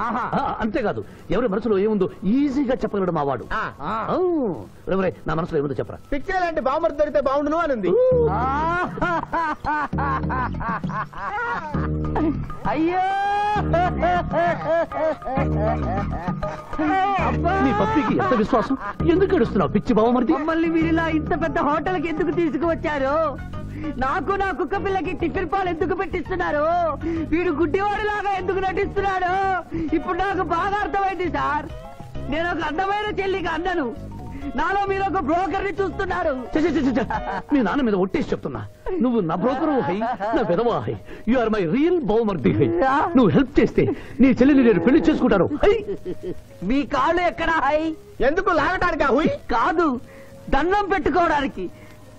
అంతేకాదు, ఎవరి మనసులో ఏముందో ఈజీగా చెప్పగలడు మా వాడు. నా మనసులో ఏముందో చెప్పరా? పిక్చర్ లాంటి బాంబర్ దొరికితే బాగుండును అని. అయ్యో, నీ పప్పికి ఎంత విశ్వాసం? ఎందుకు ఏడుస్తున్నావు పిచ్చి బావమరిది? మమ్మల్ని వీరిలా ఇంత పెద్ద హోటల్కి ఎందుకు తీసుకువచ్చారు? నాకు నా కుక్క పిల్లకి టిఫిన్ పాలు ఎందుకు పెట్టిస్తున్నారు? వీడు గుడ్డివాడిలాగా ఎందుకు నటిస్తున్నాడు? ఇప్పుడు నాకు బాగా అర్థమైంది సార్. నేను ఒక అందమైన చెల్లికి అందను, నాలో మీరు ఒక బ్రోకర్ ని చూస్తున్నారు. మీ నాన్న మీద ఒట్టేసి చెప్తున్నా, నువ్వు నా బ్రోకరు హై, నా పెదవా హై. యు ఆర్ మై రియల్ బావమర్ది హై. నువ్వు హెల్ప్ చేస్తే నీ చెల్లిని నేను పెళ్లి చేసుకుంటాను. మీ కాళ్ళు ఎక్కడా హై? ఎందుకు లాగటానికి? హుయ్ కాదు, దండం పెట్టుకోవడానికి.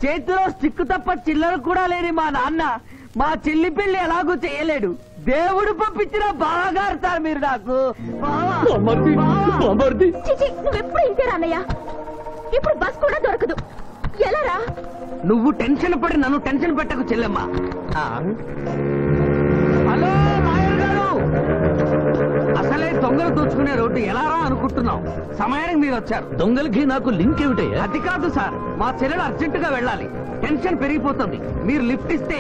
చేతిలో స్టిక్ తప్ప చిల్లర కూడా లేని మా నాన్న మా చెల్లి పెళ్లి ఎలాగూ చేయలేడు. దేవుడు పంపించిన బాగా ఆడతారు మీరు నాకు. నువ్వెప్పుడు ఇంతేరా అన్నయ్య? ఇప్పుడు బస్ కూడా దొరకదు, ఎలా రా? నువ్వు టెన్షన్ పడి నన్ను టెన్షన్ పెట్టకు చెల్లెమ్మా. హలో నాయర్ గారు, అసలే దొంగలు దోచుకునే రోడ్డు ఎలా రా అనుకుంటున్నావు? సమయానికి మీరు వచ్చారు. దొంగలకి నాకు లింక్ ఏమిటయ్యా? అది కాదు సార్, మా చెల్లెలు అర్జెంట్ గా వెళ్ళాలి. టెన్షన్ పెరిగిపోతుంది. మీరు లిఫ్ట్ ఇస్తే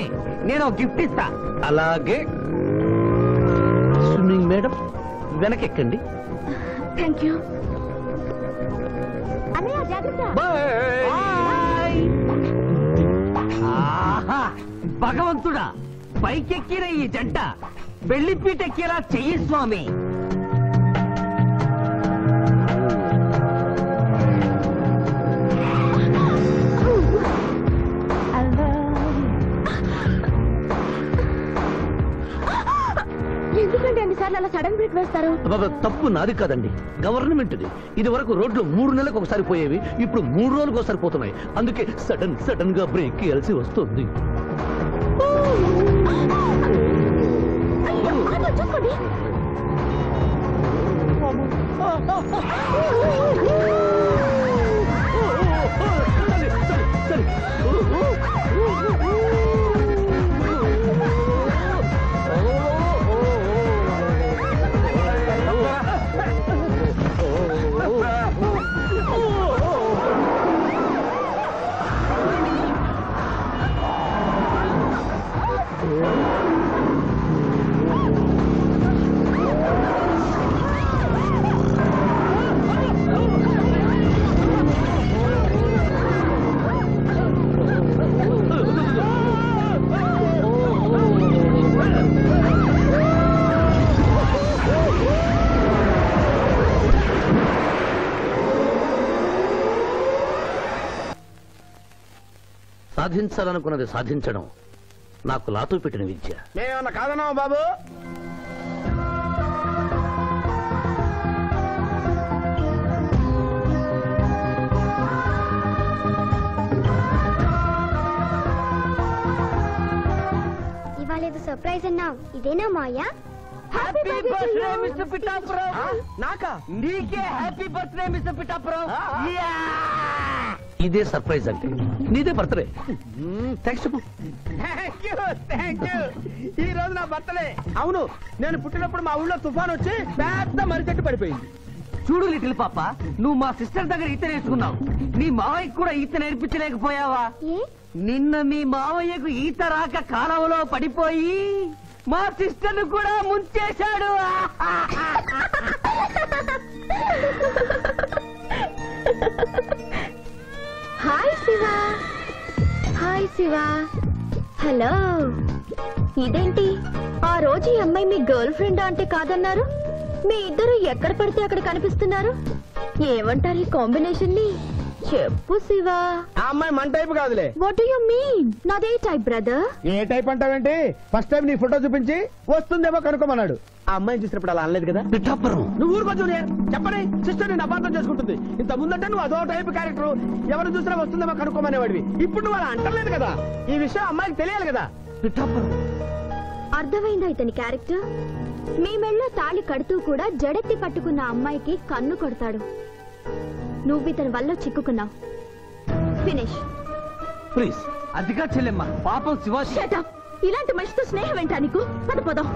నేను గిఫ్ట్ ఇస్తా. అలాగే. స్విమ్మింగ్ మేడం, వెనకెక్కండి. థ్యాంక్ యూ అన్నయ్య, జాగ్రత్త. ఆహా, భగవంతుడా, పైకెక్కిన ఈ జంట బెల్లిపీటెక్కేలా చెయ్యి స్వామి. అలా సడన్ బ్రేక్ వేస్తారు? తప్పు నాది కాదండి, గవర్నమెంట్ది. ఇది వరకు రోడ్లు 3 నెలలకు ఒకసారి పోయేవి, ఇప్పుడు 3 రోజులకు ఒకసారి పోతున్నాయి. అందుకే సడన్ గా బ్రేక్ వేయాల్సి వస్తుంది. చూసుకోండి. సాధించాలనుకున్నది సాధించడం నాకు లాతో పెట్టిన విద్య. మేమన్నా కాదన్నావా బాబు? ఇవాళ ఏదో సర్ప్రైజ్ అన్నావు, ఇదేనా Maya? Happy birthday mister Pithapuram. నాకా? నీకే హ్యాపీ బర్త్డే మిస్టర్ పిఠాపురం. ఇదే సర్ప్రైజ్ అంటే. నీదే బర్త్డే. థ్యాంక్స్ చెప్పు. Thank you. ఈ రోజు నా బర్త్డే. అవును, నేను పుట్టినప్పుడు మా ఊళ్ళో తుఫాన్ వచ్చి పెద్ద మర్రి చెట్టు పడిపోయింది. చూడు లిటిల్ పాప, నువ్వు మా సిస్టర్ దగ్గర ఈత నేర్చుకున్నావు. నీ మావయ్యకు కూడా ఈత నేర్పించలేకపోయావా? నిన్న మీ మావయ్యకు ఈత రాక కాలువలో పడిపోయి మా సిస్టర్ కూడా ముంచేశాడు. Hi Shiva. Hi Shiva. Hello. ఇదేంటి ఆ రోజు ఈ అమ్మాయి మీ గర్ల్ ఫ్రెండ్ అంటే కాదన్నారు? మీ ఇద్దరు ఎక్కడ పడితే అక్కడ కనిపిస్తున్నారు. ఏమంటారు ఈ కాంబినేషన్ ని? చెప్పు శివ. ఆ అమ్మాయి మన టైప్ కాదులే. What do you mean? నాదే టైప్ బ్రదర్. ఏ టైప్ అంటావేంటి? ఫస్ట్ టైం నీ ఫోటో చూపించి వస్తుందేమో కనుక్కోమన్నాడు. ఆ అమ్మాయిని చూసినప్పుడు అలా అనలేదు కదా. పిఠాపురం, నువ్వు ఊరుకో జూనియర్. చెప్పని సిస్టర్ నేను అపార్థం చేసుకుంటుంది. ఇంత ముందంటే నువ్వు అదో టైప్ క్యారెక్టర్, ఎవరు చూసినా వస్తుందేమో కనుక్కోమనేవాడివి. ఇప్పుడు నువ్వు అలా అంటలేదు కదా. ఈ విషయం అమ్మాయికి తెలియాలి కదా. పిఠాపురం అర్థమైందా ఇతని క్యారెక్టర్? మీ మెళ్ళో తాళి కడుతూ కూడా జడెత్తి పట్టుకున్న అమ్మాయికి కన్ను కొడతాడు. నువ్వు ఇతని వల్ల చిక్కుకున్నావు. Finish please. అదిగా చెల్లెమ్మ, పాపం శివ. Shut up. ఇలాంటి మనిషితో స్నేహం ఏంటా నీకు? పద పదం.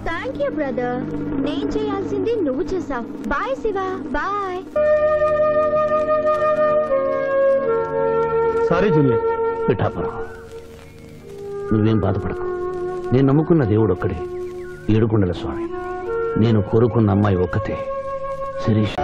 Thank you brother. నేను చేయాల్సింది నువ్వు చేసావు. Bye Shiva. Bye. Sorry junior. Pithapuram, నువ్వేం బాధపడకు. నేను నమ్ముకున్న దేవుడు ఒక్కడే, ఏడుకొండల స్వామి. నేను కోరుకున్న అమ్మాయి ఒక్కతే, శిరీష్.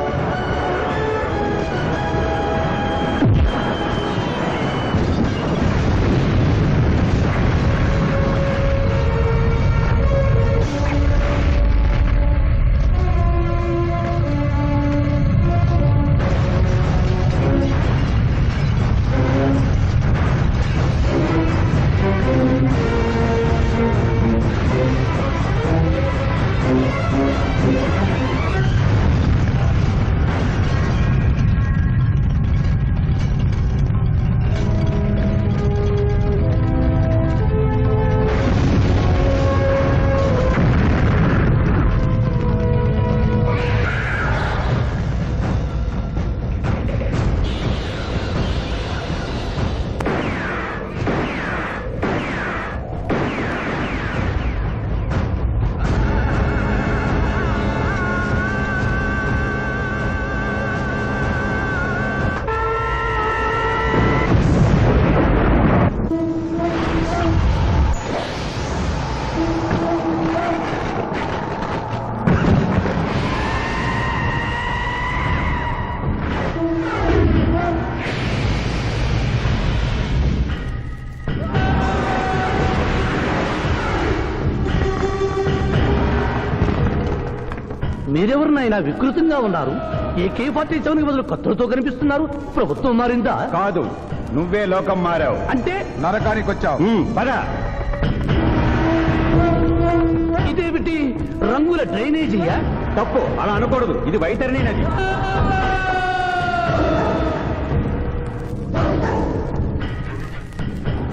మీరెవరినైనా వికృతంగా ఉన్నారు. AK-47 బదులు కత్తులతో కనిపిస్తున్నారు. ప్రభుత్వం మారిందా? కాదు, నువ్వే లోకం మారావు. అంటే నరకానికి వచ్చావు. పద. ఇదేమిటి? రంగుల డ్రైనేజీయా? తప్పు, అలా అనకూడదు. ఇది వైతరణి నది.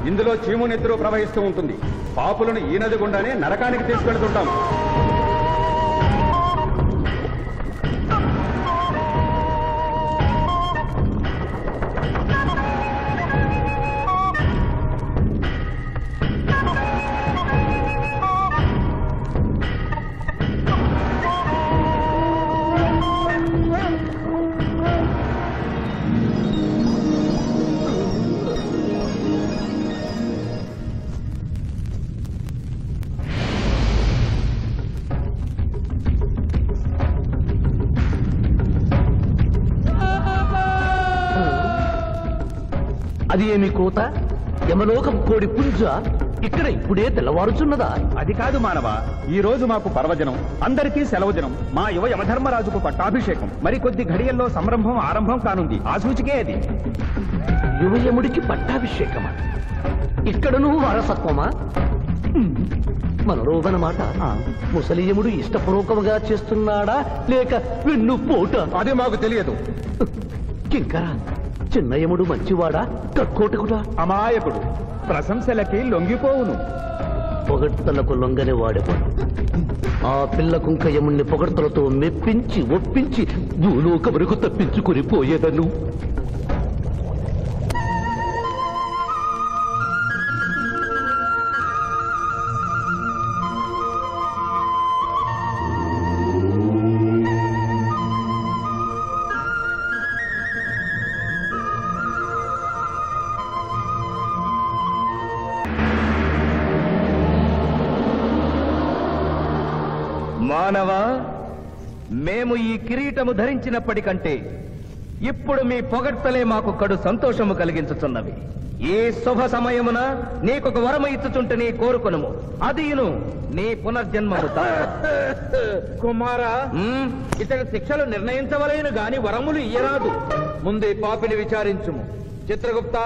ఇందులో చీము నెత్తురు ప్రవహిస్తూ ఉంటుంది. పాపులను ఈ నది గుండానే నరకానికి తీసుకెళ్తుంటాం. అది ఏమి కోత? యమలోకం కోడి పుంజ ఇక్కడ ఇప్పుడే తెల్లవారుచున్నదా? అది కాదు మానవ, ఈ రోజు మాకు పర్వదినం, అందరికీ సెలవు దినం. మా యువ యమధర్మరాజుకు పట్టాభిషేకం. మరి కొద్ది ఘడియల్లో సంరంభం ఆరంభం కానుంది. ఆ సూచికే అది. యువయముడికి పట్టాభిషేకమా? ఇక్కడను వారసత్వమా? మనరోగనమాట. ముసలియముడు ఇష్టపూర్వకముగా చేస్తున్నాడా లేక వెన్ను పోట? అది మాకు తెలియదు. కింకరా, చిన్నయముడు మంచివాడా కక్కోటకుడా? అమాయకుడు, ప్రశంసలకి లొంగిపోవును. పొగడ్తలకు లొంగని వాడేవాడు. ఆ పిల్ల కుంకయముణ్ణి పొగడ్తలతో మెప్పించి ఒప్పించి భూలోక వరకు తప్పించుకుని పోయేదను. మానవ, మేము ఈ కిరీటము ధరించినప్పటికంటే ఇప్పుడు మీ పొగడ్తలే మాకు కడు సంతోషము కలిగించుతున్నవి. ఈ శుభ సమయమున నీకొక వరము ఇచ్చుచుంటే నీ కోరుకొనుము, అదియును నీ పునర్జన్మము. కుమారా, ఇతని శిక్షలు నిర్ణయించవలేను గాని వరములు ఇయ్యరాదు. ముందే పాపిని విచారించుము. చిత్రగుప్త,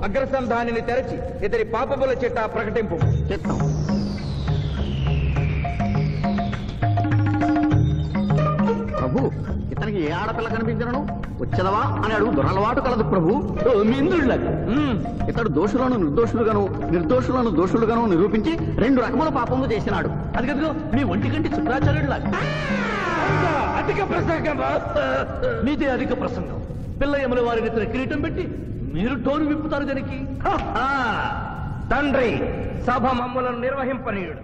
అగ్రసంధానిని తెరచి ఇతని పాపముల చిట్టా ప్రకటింపు. చిత్తం. ప్రభు, ఇతనికి ఏ ఆడపిల్ల కనిపించను వచ్చదవా అని అడుగు దురలవాటు కలదు ప్రభు. మింద్రుళ్ళకి ఇతడు దోషులను నిర్దోషులుగాను నిర్దోషులను దోషులుగాను నిరూపించి 2 రకముల పాపములు చేసినాడు. అది కదుగో మీ ఒంటికంటి శుక్రాచార్యుడులాగా. అధిక ప్రసంగం. మీదే అధిక ప్రసంగం. పిల్లయముల వారిని ఇతని కిరీటం పెట్టి మీరు టోను విప్పుతారు దానికి. తండ్రి, సభ మమ్మలను నిర్వహింపనీయుడు.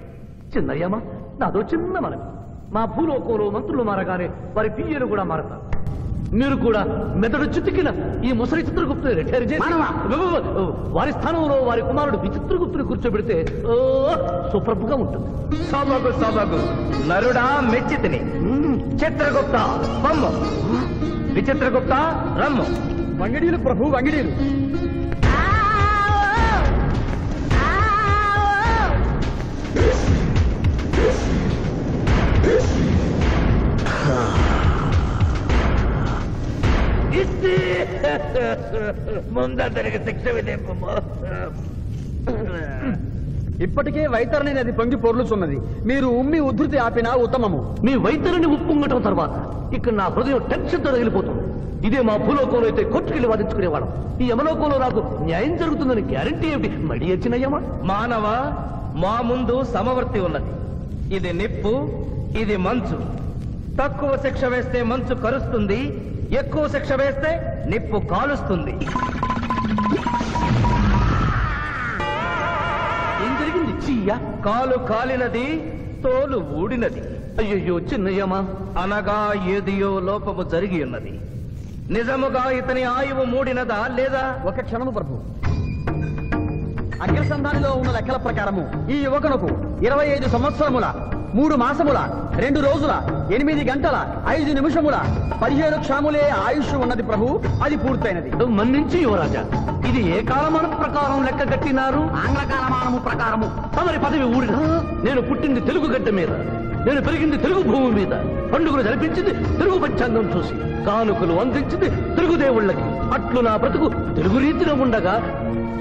చిన్నయ్యమ్మ, నాదో చిన్న మనవి. మా భూలోకంలో మంత్రులు మారగానే వారి పియ్యలు కూడా మారతారు. మీరు కూడా మెదడు చితికిన ఈ ముసలి చిత్రగుప్తుని రిటైర్ చేసి వారి స్థానంలో వారి కుమారుడు విచిత్రగుప్తుని కూర్చోబెడితే సుప్రభుగా ఉంటుంది. సభకు సభకు నరుడా మెచ్చితిని. చిత్రగుప్త బొమ్మ, విచిత్రగుప్త రమ్ము. వంగిడీలు ప్రభు, వంగిడీలు. ముందరికి శిక్ష విధింపు. ఇప్పటికే వైతరణి నది పొంగి పొర్లుచున్నది. మీరు ఉమ్మి ఉద్ధృతి ఆపినా ఉత్తమము. మీ వైద్యుని ఉప్పొంగటం తర్వాత ఇక్కడ నా హృదయం టెన్షన్తో రగిలిపోతుంది. ఇదే మా భూలోకంలో అయితే కోర్టుకెళ్ళి వాదించుకునేవాళ్ళం. ఈ యమలోకంలో నాకు న్యాయం జరుగుతుందని గ్యారంటీ ఏమిటి? మడి వచ్చినయ్యమా? మానవ, మా ముందు సమవర్తి ఉన్నది. ఇది నిప్పు, ఇది మంచు. తక్కువ శిక్ష వేస్తే మంచు కరుస్తుంది, ఎక్కువ శిక్ష వేస్తే నిప్పు కాలుస్తుంది. ఏం జరిగింది? చీయ కాలు కాలినది, తోలు ఊడినది. అయ్యయ్యో చిన్నయ్యమా, అనగా ఏదియో లోపము జరిగి ఉన్నది. నిజముగా ఇతని ఆయువు మూడినదా లేదా? ఒక క్షణము ప్రభు. అగ్రసంధానిలో ఉన్న లెక్కల ప్రకారము ఈ యువకునకు 25 సంవత్సరముల 3 మాసముల 2 రోజుల 8 గంటల 5 నిమిషముల 17 క్షాములే ఆయుష్ ఉన్నది ప్రభు. అది పూర్తయినది. మన్నించి యువరాజా, ఇది ఏ కాలమానం ప్రకారం లెక్క కట్టినారు? ఆంగ్ల కాలమానము ప్రకారము. తమరి పదవి ఊడిన. నేను పుట్టింది తెలుగు గడ్డ మీద, నేను పెరిగింది తెలుగు భూమి మీద, పండుగలు జరిపించింది తెలుగు పంచాంగం చూసి, కానుకలు అందించింది తెలుగు దేవుళ్ళకి. అట్లు నా బ్రతుకు తెలుగు రీతిలో ఉండగా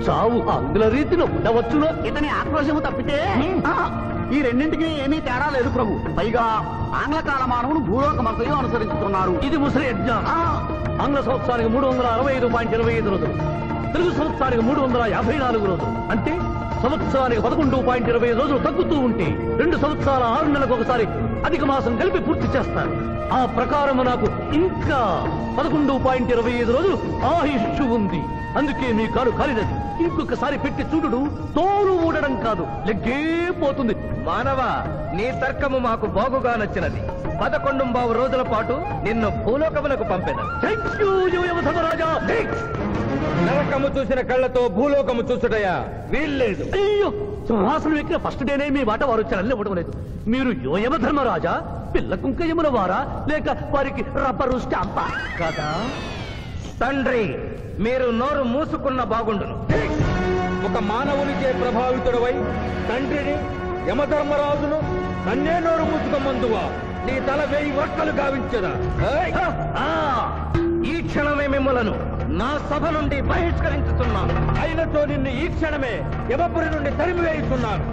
చావు ఆంగ్ల రీతిలో ఉండవచ్చునో? ఇతని ఆక్రోశము తప్పితే ఈ రెండింటికి ఏమీ తేడా లేదు ప్రభు. పైగా ఆంగ్ల కాలమానమును భూలోకమంతయు అనుసరించుతున్నారు. ఇది ముసలి యజ్ఞం. ఆంగ్ల సంవత్సరానికి 365.25 రోజులు, తెలుగు సంవత్సరానికి 354 రోజులు. అంటే సంవత్సరానికి 11.25 రోజులు తగ్గుతూ ఉంటే 2 సంవత్సరాల 6 నెలలకు ఒకసారి అధిక మాసం కలిపి పూర్తి చేస్తారు. ఆ ప్రకారం నాకు ఇంకా 11.25 రోజులు ఆయుష్ ఉంది. అందుకే మీ కారు కాలినది. ఇంకొకసారి పెట్టి చూడు, తోలు ఊడడం కాదు, లెగ్గే పోతుంది. మానవ, నీ తర్కము మాకు బాగుగా నచ్చినది. 11 రోజుల పాటు నిన్ను భూలోకములకు పంపెను. యమధర్మరాజా. నరకము చూసిన కళ్ళతో భూలోకము చూసుటయా వీల్లేదు. అయ్యో, సింహాసనం ఎక్కిన ఫస్ట్ డేనే మీ మాట వారు వచ్చారని ఇవ్వడం లేదు. మీరు యమధర్మరాజా, పిల్ల కుంకయముల వారా, లేక వారికి రబ్బరు స్టాంపా కదా? తండ్రి, మీరు నోరు మూసుకున్న బాగుండును. ఒక మానవునిచే ప్రభావితుడవై తండ్రిని, యమధర్మరాజును నన్నే నోరు మూసుకోమందువా? నీ తల 1000 వక్కలు గావించదా? ఈ క్షణమే మిమ్మలను నా సభ నుండి బహిష్కరించుతున్నాను. అయినతో నిన్ను ఈ క్షణమే యమపురి నుండి తరిమివేయుతున్నాను.